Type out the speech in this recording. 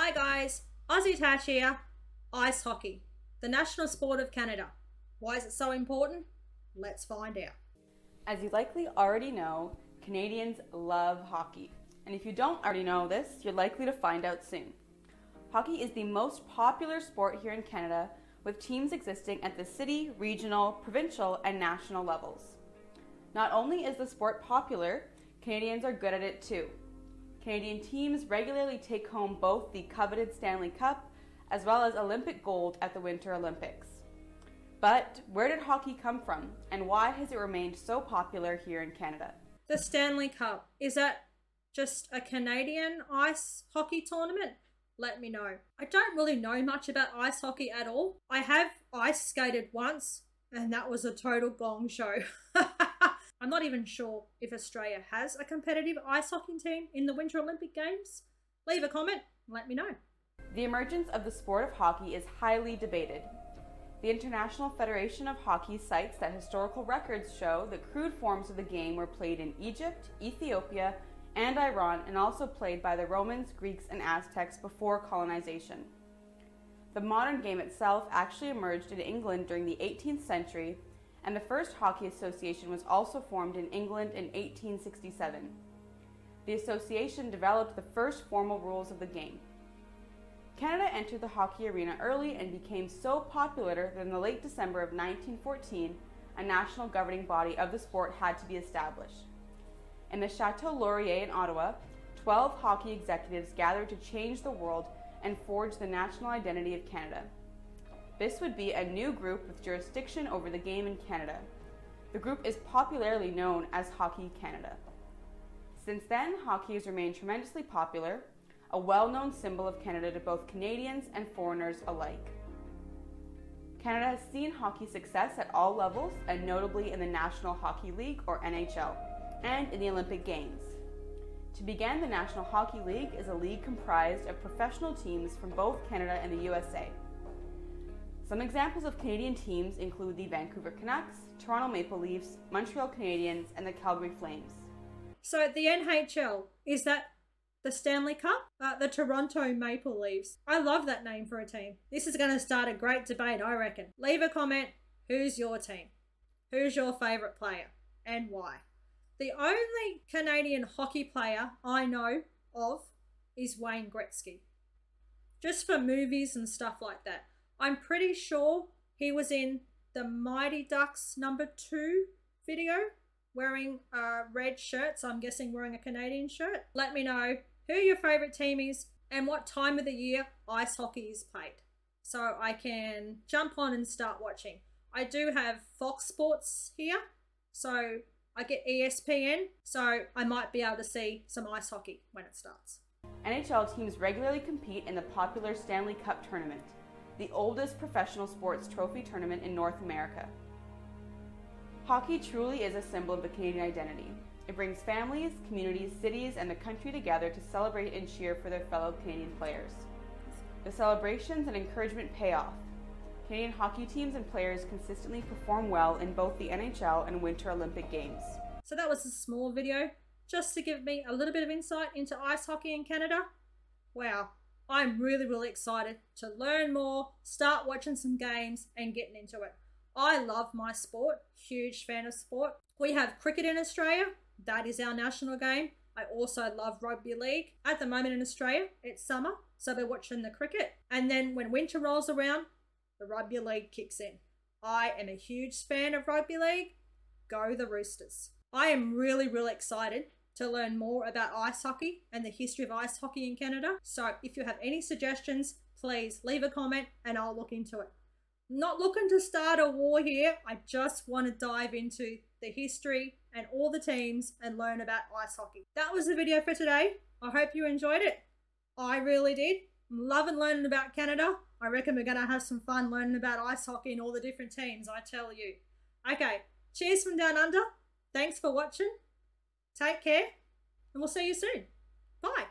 Hi guys, AussieTash here. Ice hockey, the national sport of Canada. Why is it so important? Let's find out. As you likely already know, Canadians love hockey. And if you don't already know this, you're likely to find out soon. Hockey is the most popular sport here in Canada, with teams existing at the city, regional, provincial, and national levels. Not only is the sport popular, Canadians are good at it too. Canadian teams regularly take home both the coveted Stanley Cup as well as Olympic gold at the Winter Olympics. But where did hockey come from, and why has it remained so popular here in Canada? The Stanley Cup, is that just a Canadian ice hockey tournament? Let me know. I don't really know much about ice hockey at all. I have ice skated once, and that was a total gong show. I'm not even sure if Australia has a competitive ice hockey team in the Winter Olympic Games. Leave a comment and let me know. The emergence of the sport of hockey is highly debated. The International Federation of Hockey cites that historical records show that crude forms of the game were played in Egypt, Ethiopia, and Iran, and also played by the Romans, Greeks, and Aztecs before colonization. The modern game itself actually emerged in England during the 18th century, and the first hockey association was also formed in England in 1867. The association developed the first formal rules of the game. Canada entered the hockey arena early and became so popular that in the late December of 1914, a national governing body of the sport had to be established. In the Chateau Laurier in Ottawa, 12 hockey executives gathered to change the world and forge the national identity of Canada. This would be a new group with jurisdiction over the game in Canada. The group is popularly known as Hockey Canada. Since then, hockey has remained tremendously popular, a well-known symbol of Canada to both Canadians and foreigners alike. Canada has seen hockey success at all levels, and notably in the National Hockey League, or NHL, and in the Olympic Games. To begin, the National Hockey League is a league comprised of professional teams from both Canada and the USA. Some examples of Canadian teams include the Vancouver Canucks, Toronto Maple Leafs, Montreal Canadiens, and the Calgary Flames. So the NHL, is that the Stanley Cup? The Toronto Maple Leafs. I love that name for a team. This is going to start a great debate, I reckon. Leave a comment. Who's your team? Who's your favourite player? And why? The only Canadian hockey player I know of is Wayne Gretzky. Just for movies and stuff like that. I'm pretty sure he was in the Mighty Ducks #2 video wearing a red shirt, so I'm guessing wearing a Canadian shirt. Let me know who your favourite team is and what time of the year ice hockey is played, so I can jump on and start watching. I do have Fox Sports here, so I get ESPN, so I might be able to see some ice hockey when it starts. NHL teams regularly compete in the popular Stanley Cup tournament, the oldest professional sports trophy tournament in North America. Hockey truly is a symbol of the Canadian identity. It brings families, communities, cities, and the country together to celebrate and cheer for their fellow Canadian players. The celebrations and encouragement pay off. Canadian hockey teams and players consistently perform well in both the NHL and Winter Olympic Games. So that was a small video, just to give me a little bit of insight into ice hockey in Canada. Wow, I'm really excited to learn more, start watching some games and getting into it. I love my sport, huge fan of sport. We have cricket in Australia, that is our national game. I also love rugby league. At the moment in Australia, it's summer, so we're watching the cricket. And then when winter rolls around, the rugby league kicks in. I am a huge fan of rugby league. Go the Roosters. I am really excited to learn more about ice hockey and the history of ice hockey in Canada. So if you have any suggestions, please leave a comment and I'll look into it. Not looking to start a war here. I just want to dive into the history and all the teams and learn about ice hockey. That was the video for today. I hope you enjoyed it. I really did. I'm loving learning about Canada. I reckon we're going to have some fun learning about ice hockey and all the different teams, I tell you. Okay, cheers from down under. Thanks for watching. Take care, and we'll see you soon. Bye.